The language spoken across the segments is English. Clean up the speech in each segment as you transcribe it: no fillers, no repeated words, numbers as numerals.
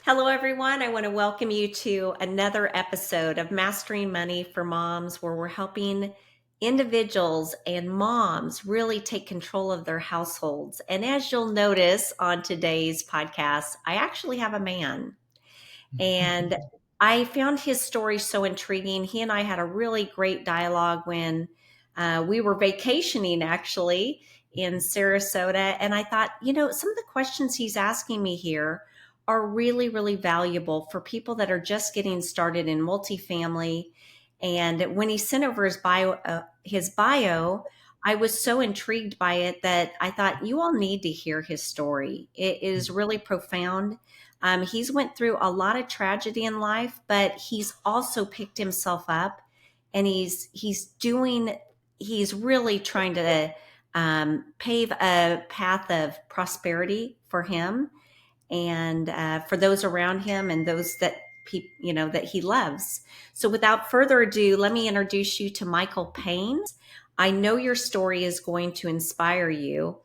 Hello, everyone. I want to welcome you to another episode of Mastering Money for Moms, where we're helping individuals and moms really take control of their households. And as you'll notice on today's podcast, I actually have a man. And I found his story so intriguing. He and I had a really great dialogue when we were vacationing, actually, in Sarasota. And I thought, some of the questions he's asking me here are really, really valuable for people that are just getting started in multifamily. And when he sent over his bio, I was so intrigued by it that I thought you all need to hear his story. It is really profound. He's went through a lot of tragedy in life, but he's also picked himself up, and he's really trying to pave a path of prosperity for him and for those around him and those that that he loves. So, without further ado, let me introduce you to Michael Payne. I know your story is going to inspire you.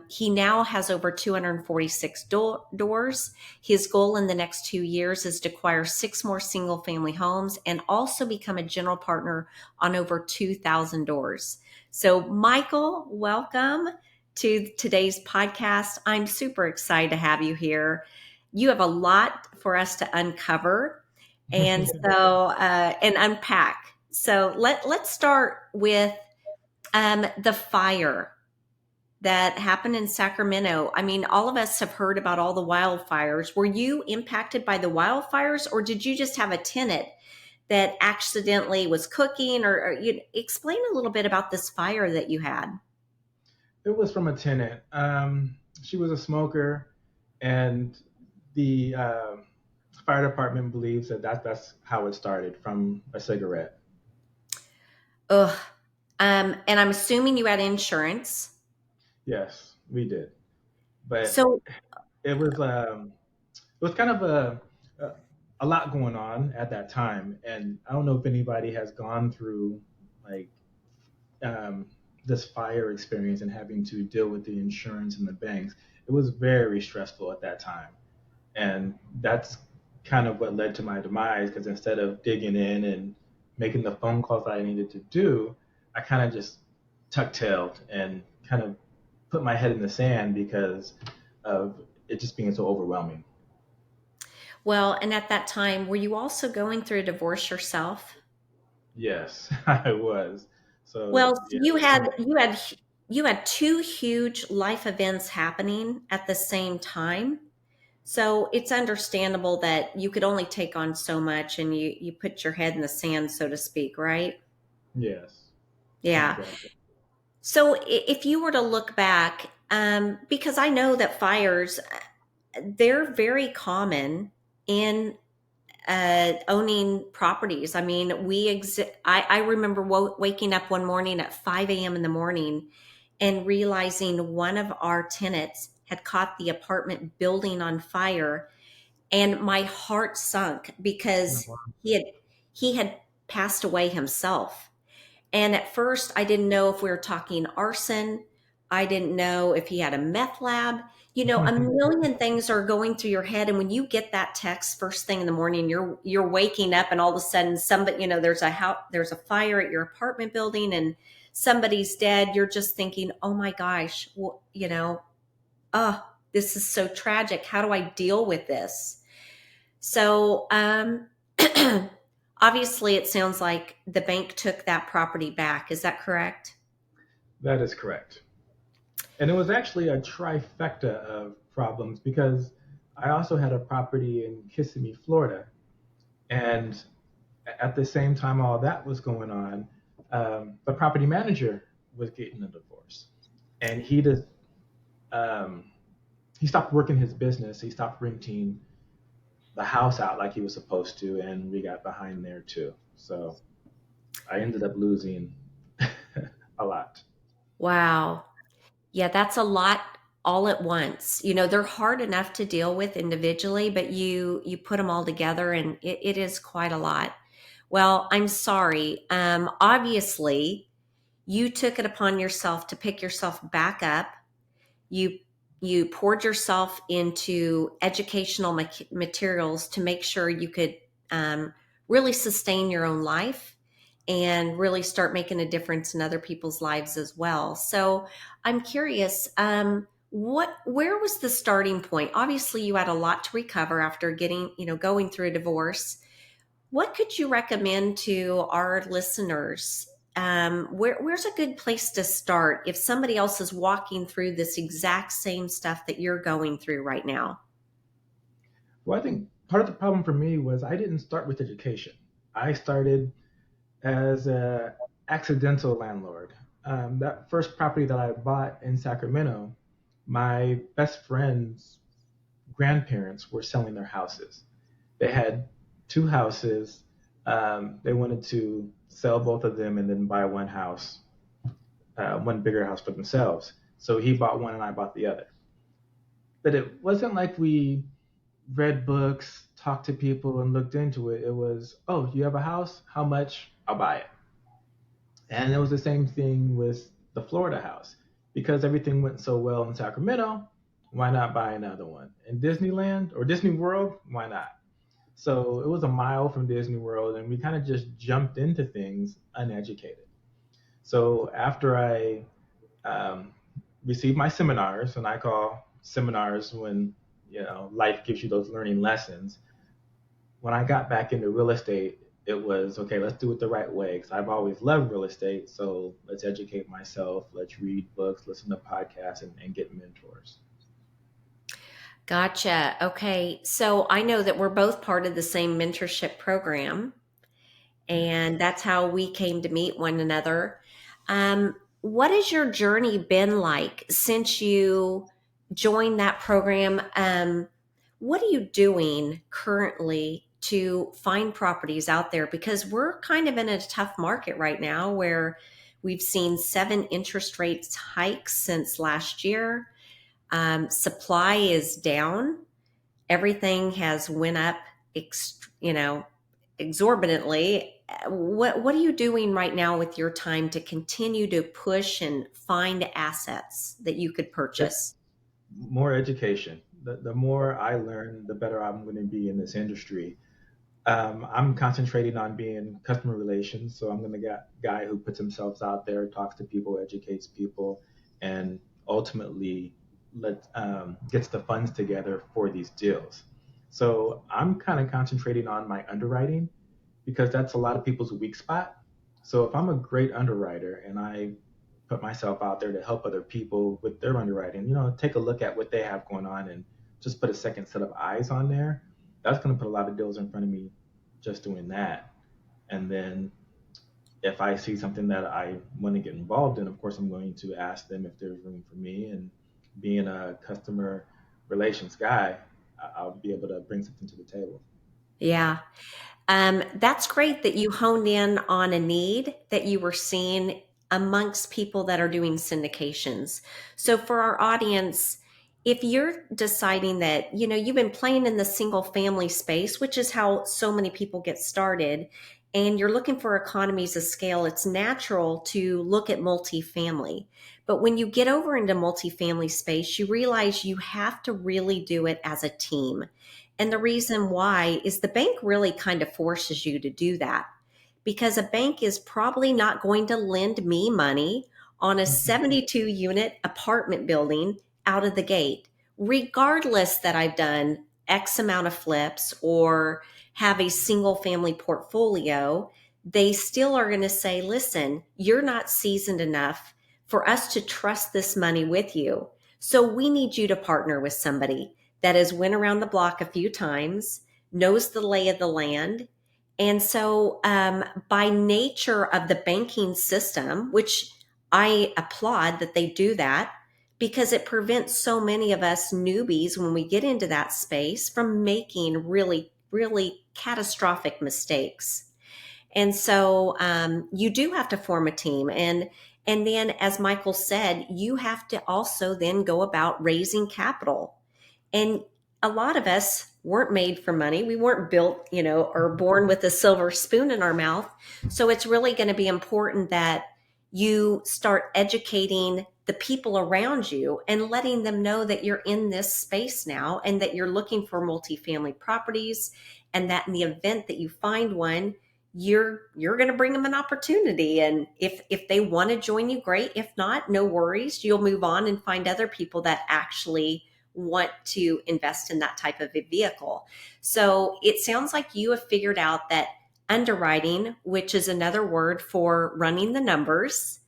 He now has over 246 doors. His goal in the next 2 years is to acquire 6 more single family homes and also become a general partner on over 2,000 doors. So, Michael, welcome to today's podcast. I'm super excited to have you here. You have a lot for us to uncover and unpack. So let's start with the fire that happened in Sacramento. I mean, all of us have heard about all the wildfires. Were you impacted by the wildfires, or did you just have a tenant that accidentally was cooking? Or you explain a little bit about this fire that you had. It was from a tenant. She was a smoker, and the fire department believes that's how it started, from a cigarette. Ugh. And I'm assuming you had insurance. Yes, we did, but So, it was kind of a a lot going on at that time, and I don't know if anybody has gone through like um, this fire experience and having to deal with the insurance and the banks. It was very stressful at that time. And that's kind of what led to my demise, because instead of digging in and making the phone calls that I needed to do, I kind of just tuck-tailed and kind of put my head in the sand because of it just being so overwhelming. well, and at that time, were you also going through a divorce yourself? Yes, I was. So Well, yeah, you had two huge life events happening at the same time. So it's understandable that you could only take on so much and you put your head in the sand, so to speak, right? yes, Yeah. exactly. So if you were to look back, because I know that fires, they're very common in owning properties. I mean, I remember waking up one morning at 5 a.m. in the morning and realizing one of our tenants had caught the apartment building on fire, and my heart sunk because he had he had passed away himself. And at first, I didn't know if we were talking arson. I didn't know if he had a meth lab. A million things are going through your head. And when you get that text first thing in the morning, you're waking up, and all of a sudden, somebody, there's a fire at your apartment building, and somebody's dead. You're just thinking, oh my gosh, well, oh, this is so tragic. How do I deal with this? So, obviously, it sounds like the bank took that property back. Is that correct? That is correct. And it was actually a trifecta of problems, because I also had a property in Kissimmee, Florida. And at the same time all that was going on, the property manager was getting a divorce. And um, he stopped working his business. He stopped renting the house out like he was supposed to, and we got behind there too. So I ended up losing a lot. Wow. Yeah, that's a lot all at once. They're hard enough to deal with individually, but you put them all together, and it is quite a lot. Well, I'm sorry. Obviously, you took it upon yourself to pick yourself back up. You you poured yourself into educational materials to make sure you could really sustain your own life and really start making a difference in other people's lives as well. So I'm curious, where was the starting point? Obviously, you had a lot to recover after going through a divorce. What could you recommend to our listeners? Where's a good place to start if somebody else is walking through this exact same stuff that you're going through right now? Well, I think part of the problem for me was I didn't start with education. I started as a accidental landlord. That first property that I bought in Sacramento, my best friend's grandparents were selling their houses. They had two houses. They wanted to sell both of them and then buy one house, one bigger house for themselves. So he bought one and I bought the other. But it wasn't like we read books, talked to people, and looked into it. It was, oh, you have a house? How much? I'll buy it. And it was the same thing with the Florida house. Because everything went so well in Sacramento, why not buy another one? In Disneyland or Disney World, why not? So it was a mile from Disney World, and we kind of just jumped into things uneducated. So after I um, received my seminars, and I call seminars when life gives you those learning lessons. When I got back into real estate, it was okay. Let's do it the right way because I've always loved real estate. So let's educate myself. Let's read books, listen to podcasts, and get mentors. Gotcha. Okay. So I know that we're both part of the same mentorship program, and that's how we came to meet one another. What has your journey been like since you joined that program? What are you doing currently to find properties out there? Because we're kind of in a tough market right now where we've seen 7 interest rates hikes since last year. Supply is down. Everything has went up, exorbitantly. What are you doing right now with your time to continue to push and find assets that you could It, purchase? more education. The more I learn, the better I'm going to be in this industry. I'm concentrating on being customer relations, so I'm going to get a guy who puts himself out there, talks to people, educates people, and ultimately gets the funds together for these deals. So I'm kind of concentrating on my underwriting because that's a lot of people's weak spot. So if I'm a great underwriter and I put myself out there to help other people with their underwriting, take a look at what they have going on and just put a second set of eyes on there. That's going to put a lot of deals in front of me just doing that. And then if I see something that I want to get involved in, of course, I'm going to ask them if there's room for me. And being a customer relations guy, I'll be able to bring something to the table. Yeah. That's great that you honed in on a need that you were seeing amongst people that are doing syndications. So for our audience, if you're deciding that, you've been playing in the single family space, which is how so many people get started, and you're looking for economies of scale, it's natural to look at multifamily. But when you get over into multifamily space, you realize you have to really do it as a team. And the reason why is the bank really kind of forces you to do that because a bank is probably not going to lend me money on a 72 unit apartment building out of the gate, regardless that I've done X amount of flips or have a single family portfolio. They still are going to say, listen, you're not seasoned enough for us to trust this money with you. So we need you to partner with somebody that has went around the block a few times, knows the lay of the land. And so by nature of the banking system, which I applaud that they do that because it prevents so many of us newbies when we get into that space from making really, really catastrophic mistakes. And so you do have to form a team. And then, as Michael said, you have to also then go about raising capital. And a lot of us weren't made for money. We weren't built, or born with a silver spoon in our mouth. So it's really going to be important that you start educating the people around you and letting them know that you're in this space now and that you're looking for multifamily properties, and that in the event that you find one, you're going to bring them an opportunity. And if they want to join you, great. If not, no worries, you'll move on and find other people that actually want to invest in that type of a vehicle. So it sounds like you have figured out that underwriting, which is another word for running the numbers,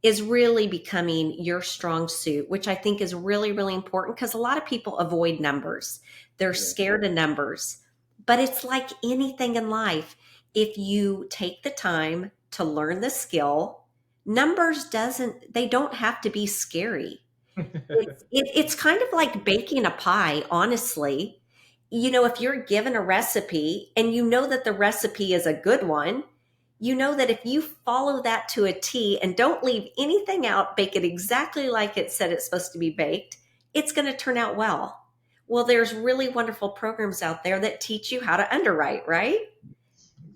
is really becoming your strong suit, which I think is really, really important because a lot of people avoid numbers. They're Yes. scared of numbers. But it's like anything in life. If you take the time to learn the skill, numbers they don't have to be scary. It's kind of like baking a pie, honestly. If you're given a recipe and you know that the recipe is a good one, you know that if you follow that to a T and don't leave anything out, bake it exactly like it said it's supposed to be baked, it's going to turn out well. Well, there's really wonderful programs out there that teach you how to underwrite, right?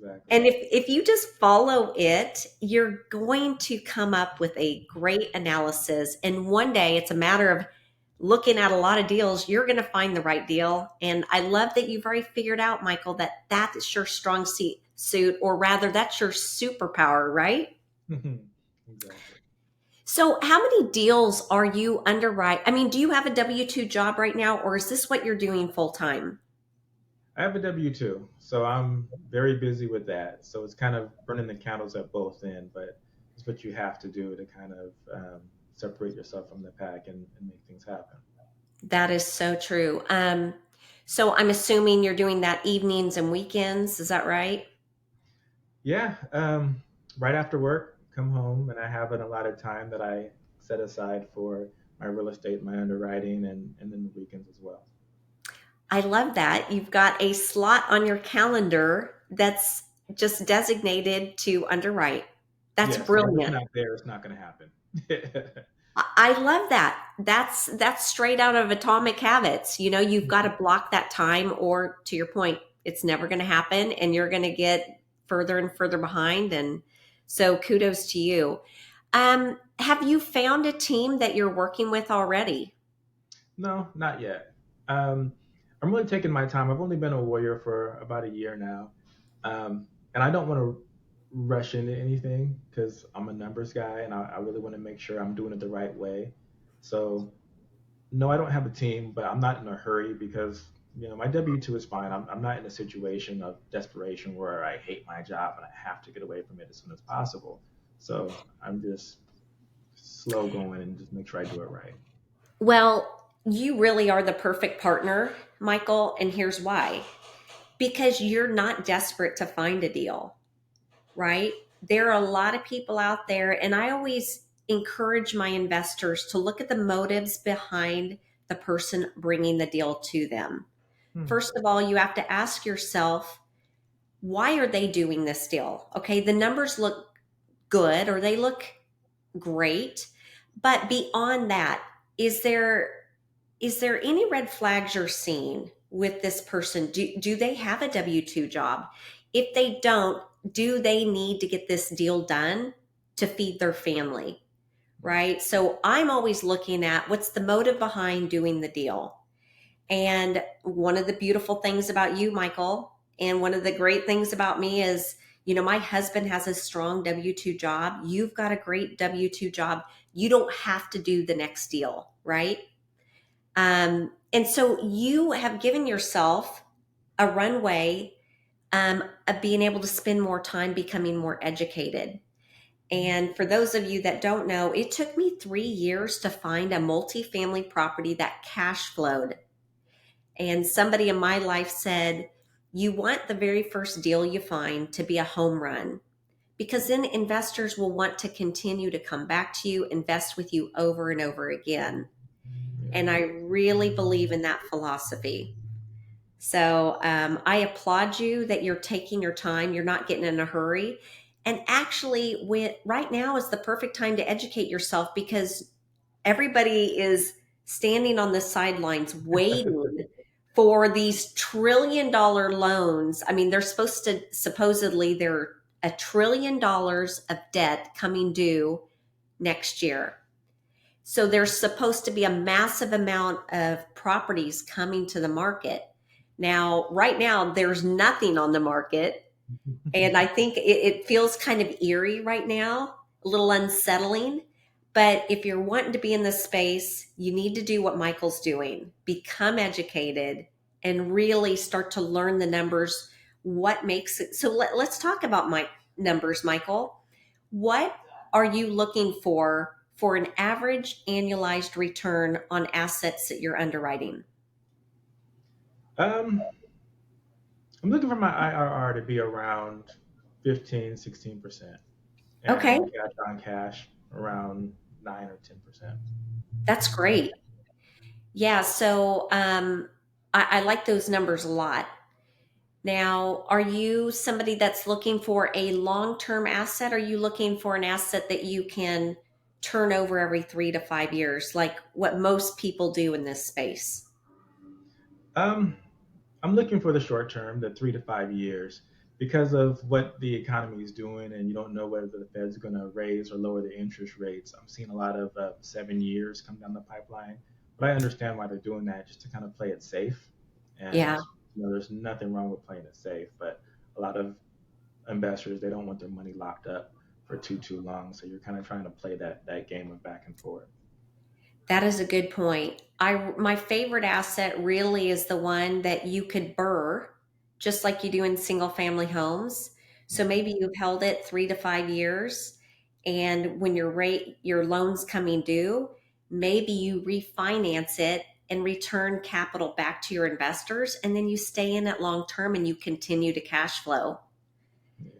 Exactly. And if you just follow it, you're going to come up with a great analysis. And one day it's a matter of looking at a lot of deals, you're going to find the right deal. And I love that you've already figured out, Michael, that that is your strong suit, or rather, that's your superpower, right? Exactly. So, how many deals are you underwrite? I mean, do you have a W 2 job right now, or is this what you're doing full time? I have a W-2, so I'm very busy with that. So it's kind of burning the candles at both ends, but it's what you have to do to kind of separate yourself from the pack and make things happen. That is so true. So, I'm assuming you're doing that evenings and weekends. Is that right? Yeah, right after work, come home, and I have an allotted time that I set aside for my real estate, my underwriting, and then the weekends as well. I love that. You've got a slot on your calendar that's just designated to underwrite. That's Yes, and if it's brilliant. not there, it's not going to happen. I love that. That's straight out of Atomic Habits. You've got to block that time, or to your point, it's never going to happen, and you're going to get further and further behind. And so, kudos to you. Have you found a team that you're working with already? No, not yet. Um, I'm really taking my time. I've only been a warrior for about a year now, and I don't want to rush into anything because I'm a numbers guy, and I really want to make sure I'm doing it the right way. So, no, I don't have a team, but I'm not in a hurry because my W-2 is fine. I'm not in a situation of desperation where I hate my job and I have to get away from it as soon as possible. So I'm just slow going and just make sure I do it right. Well, you really are the perfect partner, Michael, and here's why. Because you're not desperate to find a deal, right? There are a lot of people out there, and I always encourage my investors to look at the motives behind the person bringing the deal to them. Hmm. First of all, you have to ask yourself, why are they doing this deal? Okay, the numbers look good or they look great, but beyond that, is there is there any red flags you're seeing with this person? Do they have a W 2 job? If they don't, do they need to get this deal done to feed their family? Right. So I'm always looking at what's the motive behind doing the deal. And one of the beautiful things about you, Michael, and one of the great things about me is, my husband has a strong W 2 job. You've got a great W 2 job. You don't have to do the next deal. Right. And so you have given yourself a runway of being able to spend more time becoming more educated. And for those of you that don't know, it took me 3 years to find a multifamily property that cash flowed. And somebody in my life said, you want the very first deal you find to be a home run, because then investors will want to continue to come back to you, invest with you over and over again. Yeah. And I really believe in that philosophy. So I applaud you that you're taking your time. You're not getting in a hurry. And actually, right now is the perfect time to educate yourself because everybody is standing on the sidelines waiting for these $1 trillion loans. I mean, they're supposedly there are $1 trillion of debt coming due next year. So there's supposed to be a massive amount of properties coming to the market. Now, right now, there's nothing on the market. And I think it feels kind of eerie right now, a little unsettling. But if you're wanting to be in this space, you need to do what Michael's doing, become educated, and really start to learn the numbers. What makes it so? Let's talk about my numbers, Michael. What are you looking for an average annualized return on assets that you're underwriting? Um, I'm looking for my IRR to be around 15, 16%, Okay, and cash on cash around 9 or 10%. that's great. Yeah, so I like those numbers a lot. Now, are you somebody that's looking for a long term asset? Are you looking for an asset that you can turn over every 3 to 5 years, like what most people do in this space? Um, I'm looking for the short term, the 3 to 5 years, because of what the economy is doing, and you don't know whether the Fed's going to raise or lower the interest rates. I'm seeing a lot of 7 years come down the pipeline, but I understand why they're doing that, just to kind of play it safe. Yeah, And there's nothing wrong with playing it safe, but a lot of investors, they don't want their money locked up for too long, so you're kind of trying to play that game of back and forth. that is a good point. My favorite asset really is the one that you could burr, just like you do in single family homes. So maybe you've held it 3 to 5 years, and when your loan's coming due, maybe you refinance it and return capital back to your investors, and then you stay in it long term and you continue to cash flow. Yeah,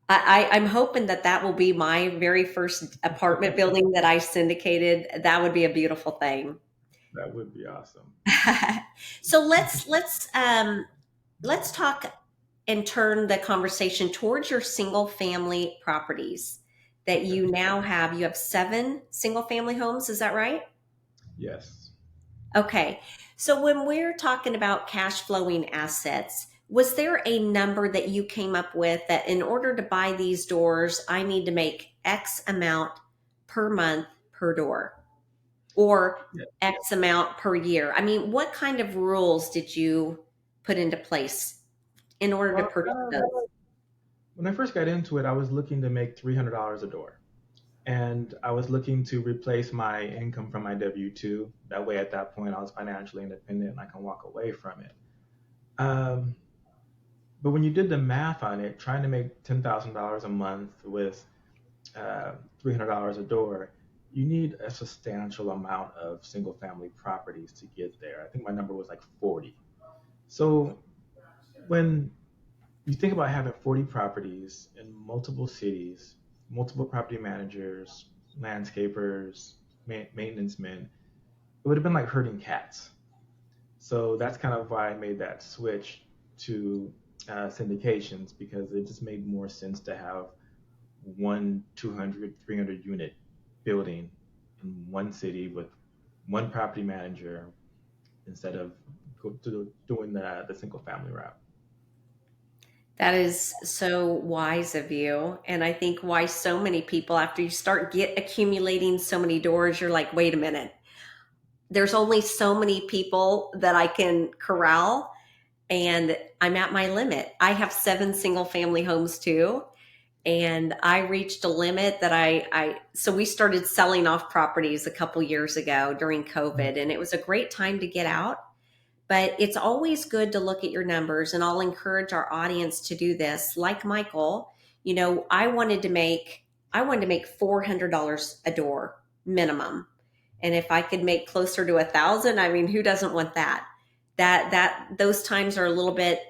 I'm hoping that that will be my very first apartment building that I syndicated. That would be a beautiful thing. that would be awesome. So let's talk and turn the conversation towards your single family properties that Okay. you now have. You have 7 single family homes, is that right? Yes. Okay. So when we're talking about cash flowing assets, was there a number that you came up with that in order to buy these doors, I need to make X amount per month per door or Yeah. X amount per year? I mean, what kind of rules did you put into place in order to Well, purchase those? when I first got into it, I was looking to make $300 a door. And I was looking to replace my income from my W 2. That way, at that point, I was financially independent and I can walk away from it. Um, but when you did the math on it, trying to make $10,000 a month with $300 a door, you need a substantial amount of single family properties to get there. I think my number was like 40. So when you think about having 40 properties in multiple cities, multiple property managers, landscapers, maintenance men, it would have been like herding cats. So that's kind of why I made that switch to syndications, because it just made more sense to have one 200, 300 unit building in one city with one property manager instead of doing the single family route. That is so wise of you. And I think why so many people, after you start get accumulating so many doors, you're like, wait a minute, there's only so many people that I can corral, and I'm at my limit. I have 7 single family homes too. And I reached a limit that so we started selling off properties a couple years ago during COVID, and it was a great time to get out. But it's always good to look at your numbers, and I'll encourage our audience to do this. Like Michael, I wanted to make $400 a door minimum. And if I could make closer to 1,000, I mean, who doesn't want that? That those times are a little bit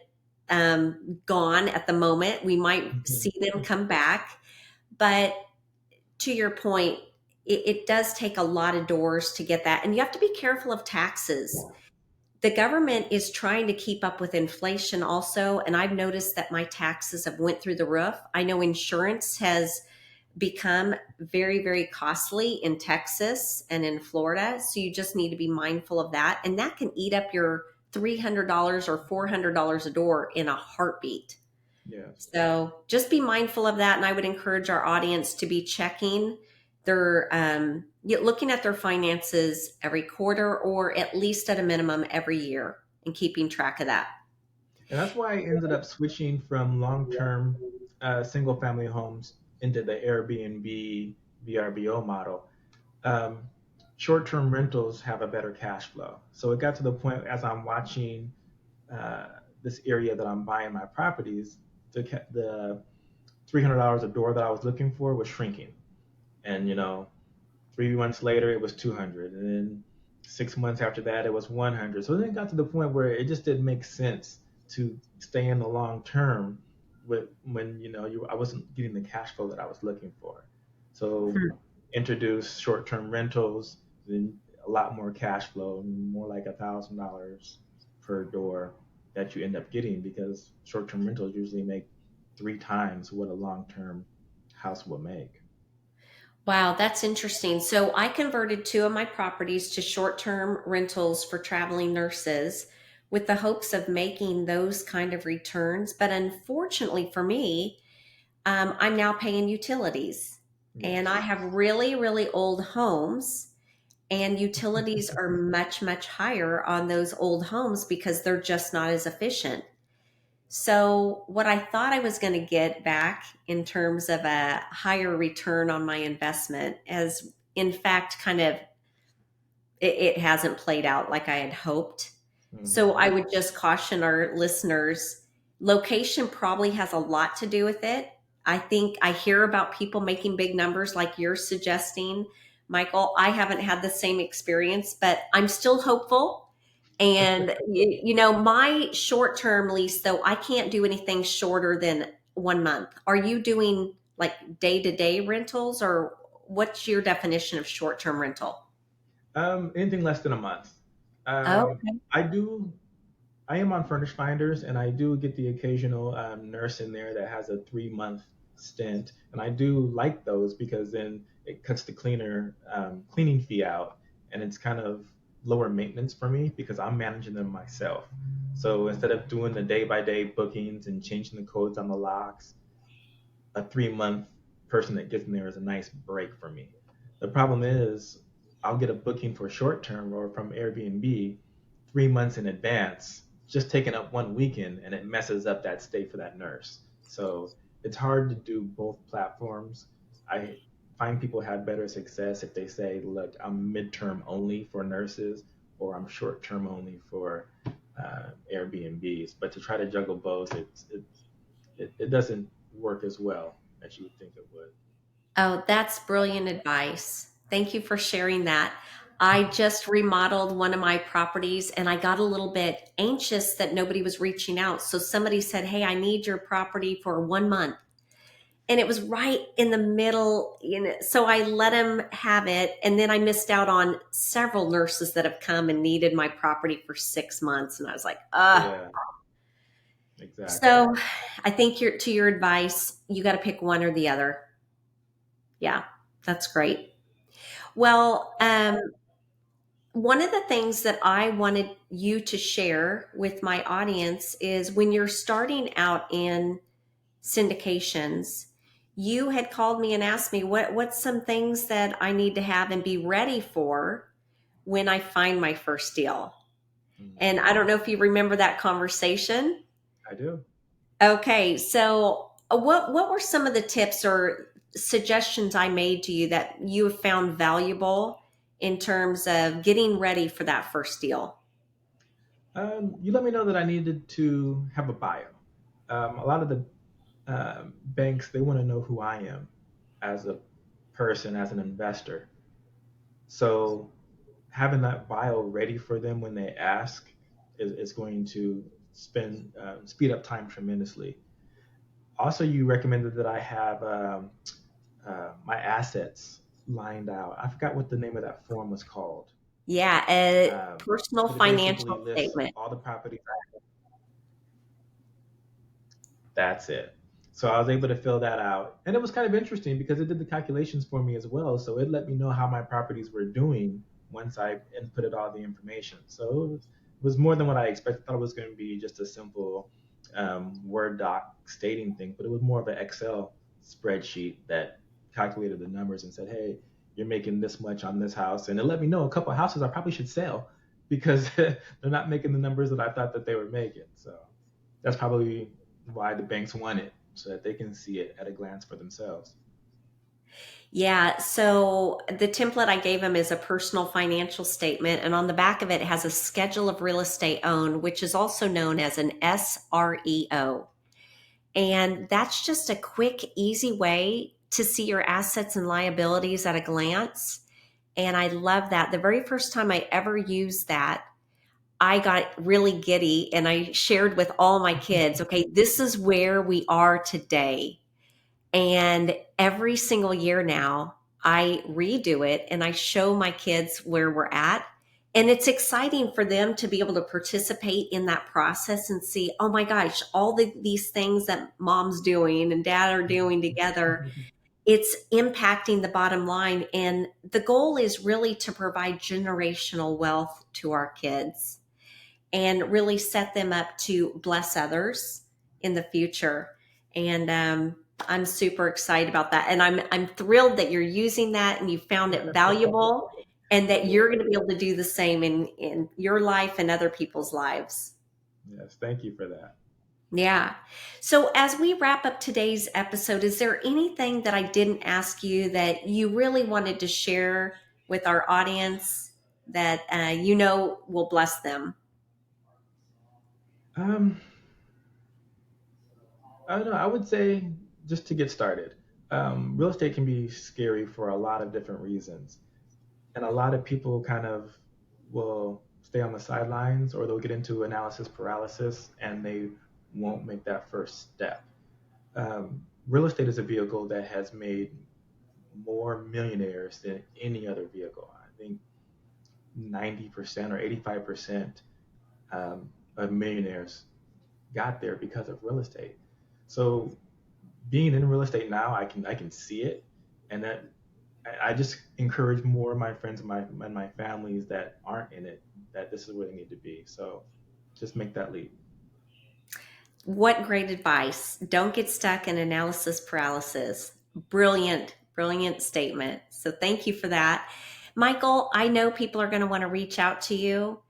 gone at the moment. We might see them come back, but to your point, it does take a lot of doors to get that, and you have to be careful of taxes. The government is trying to keep up with inflation also, and I've noticed that my taxes have went through the roof. I know insurance has become very, very costly in Texas and in Florida. So you just need to be mindful of that. And that can eat up your $300 or $400 a door in a heartbeat. Yes. So just be mindful of that. And I would encourage our audience to be checking they're looking at their finances every quarter or at least at a minimum every year and keeping track of that. And that's why I ended up switching from long-term single-family homes into the Airbnb VRBO model. Um, Short-term rentals have a better cash flow. So it got to the point as I'm watching uh, this area that I'm buying my properties, the $300 a door that I was looking for was shrinking. And 3 months later it was 200, and then 6 months after that it was 100. So then it got to the point where it just didn't make sense to stay in the long term with when I wasn't getting the cash flow that I was looking for. So introduce short-term rentals, then a lot more cash flow, more like $1,000 per door that you end up getting, because short-term rentals usually make 3 times what a long-term house will make. Wow, that's interesting. So I converted two of my properties to short-term rentals for traveling nurses with the hopes of making those kind of returns. But unfortunately for me, I'm now paying utilities. And I Yes. have really, really old homes, and utilities are much, much higher on those old homes because they're just not as efficient. So, what I thought I was going to get back in terms of a higher return on my investment has, in fact, it hasn't played out like I had hoped. So, Hmm. I would just caution our listeners, location probably has a lot to do with it. I think I hear about people making big numbers like you're suggesting, Michael. I haven't had the same experience, but I'm still hopeful. And my short-term lease, though, I can't do anything shorter than 1 month. Are you doing like day-to-day rentals, or what's your definition of short-term rental? Anything less than a month. Oh, I do. I am on Furnish Finders, and I do get the occasional nurse in there that has a 3 month stint, and I do like those because then it cuts the cleaning fee out, and it's kind of lower maintenance for me because I'm managing them myself. So instead of doing the day by day bookings and changing the codes on the locks, a 3 month person that gets in there is a nice break for me. The problem is, I'll get a booking for short term or from Airbnb 3 months in advance, just taking up one weekend, and it messes up that stay for that nurse. So it's hard to do both platforms. I find people have better success if they say, look, I'm midterm only for nurses, or I'm short term only for Airbnbs. But to try to juggle both, it doesn't work as well as you would think it would. oh, that's brilliant advice. Thank you for sharing that. I just remodeled one of my properties and I got a little bit anxious that nobody was reaching out. So somebody said, "Hey, I need your property for 1 month." And it was right in the middle, so I let him have it. And then I missed out on several nurses that have come and needed my property for 6 months. And I was like, Yeah, exactly. So I think to your advice, you got to pick one or the other. Yeah, that's great. Well, one of the things that I wanted you to share with my audience is when you're starting out in syndications, you had called me and asked me what's some things that I need to have and be ready for when I find my first deal. And Hmm. I don't know if you remember that conversation. I do. Okay, so what were some of the tips or suggestions I made to you that you have found valuable in terms of getting ready for that first deal? You let me know that I needed to have a bio. A lot of the banks, they want to know who I am as a person, as an investor. So having that bio ready for them when they ask is going to speed up time tremendously. Also, you recommended that I have my assets lined out. I forgot what the name of that form was called, Yeah, a um, personal but it basically financial lists statement. all the properties. That's it. So I was able to fill that out. And it was kind of interesting because it did the calculations for me as well. So it let me know how my properties were doing once I inputted all the information. So it was more than what I expected. I thought it was going to be just a simple Word doc stating thing, but it was more of an Excel spreadsheet that calculated the numbers and said, hey, you're making this much on this house, and it let me know a couple of houses I probably should sell because they're not making the numbers that I thought that they were making. So that's probably why the banks want it, so that they can see it at a glance for themselves. Yeah, so the template I gave him is a personal financial statement, and on the back of it has a schedule of real estate owned, which is also known as an SREO. And that's just a quick, easy way to see your assets and liabilities at a glance. And I love that. The very first time I ever used that, I got really giddy and I shared with all my kids, okay, this is where we are today. And every single year now, I redo it and I show my kids where we're at. And it's exciting for them to be able to participate in that process and see, oh my gosh, all these things that mom's doing and dad are doing together, it's impacting the bottom line. And the goal is really to provide generational wealth to our kids and really set them up to bless others in the future. And I'm super excited about that. And I'm thrilled that you're using that and you found it valuable and that you're going to be able to do the same in your life and other people's lives. Yes, thank you for that. Yeah. So as we wrap up today's episode, is there anything that I didn't ask you that you really wanted to share with our audience that will bless them? Um, I don't know. I would say just to get started, real estate can be scary for a lot of different reasons, and a lot of people kind of will stay on the sidelines, or they'll get into analysis paralysis, and they won't make that first step. Real estate is a vehicle that has made more millionaires than any other vehicle. I think 90% or 85% of millionaires got there because of real estate. So being in real estate now, I can see it, and that I just encourage more of my friends and my families that aren't in it that this is where they need to be. So just make that leap. What great advice. Don't get stuck in analysis paralysis. Brilliant, brilliant statement. So thank you for that. Michael, I know people are going to want to reach out to you.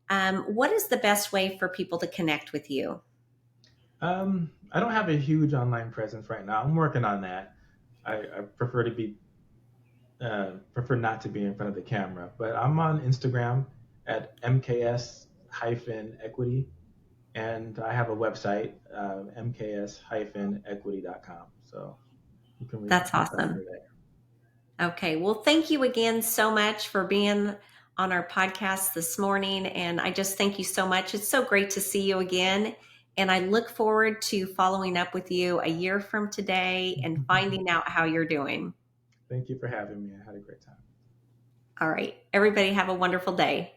What is the best way for people to connect with you? I don't have a huge online presence right now. I'm working on that. I prefer not to be in front of the camera, but I'm on Instagram at mks-equity, and I have a website, mks-equity.com. So you can reach That's out awesome. through there. Okay. Well, thank you again so much for being on our podcast this morning. And I just thank you so much. It's so great to see you again. And I look forward to following up with you a year from today and finding out how you're doing. Thank you for having me. I had a great time. All right. Everybody have a wonderful day.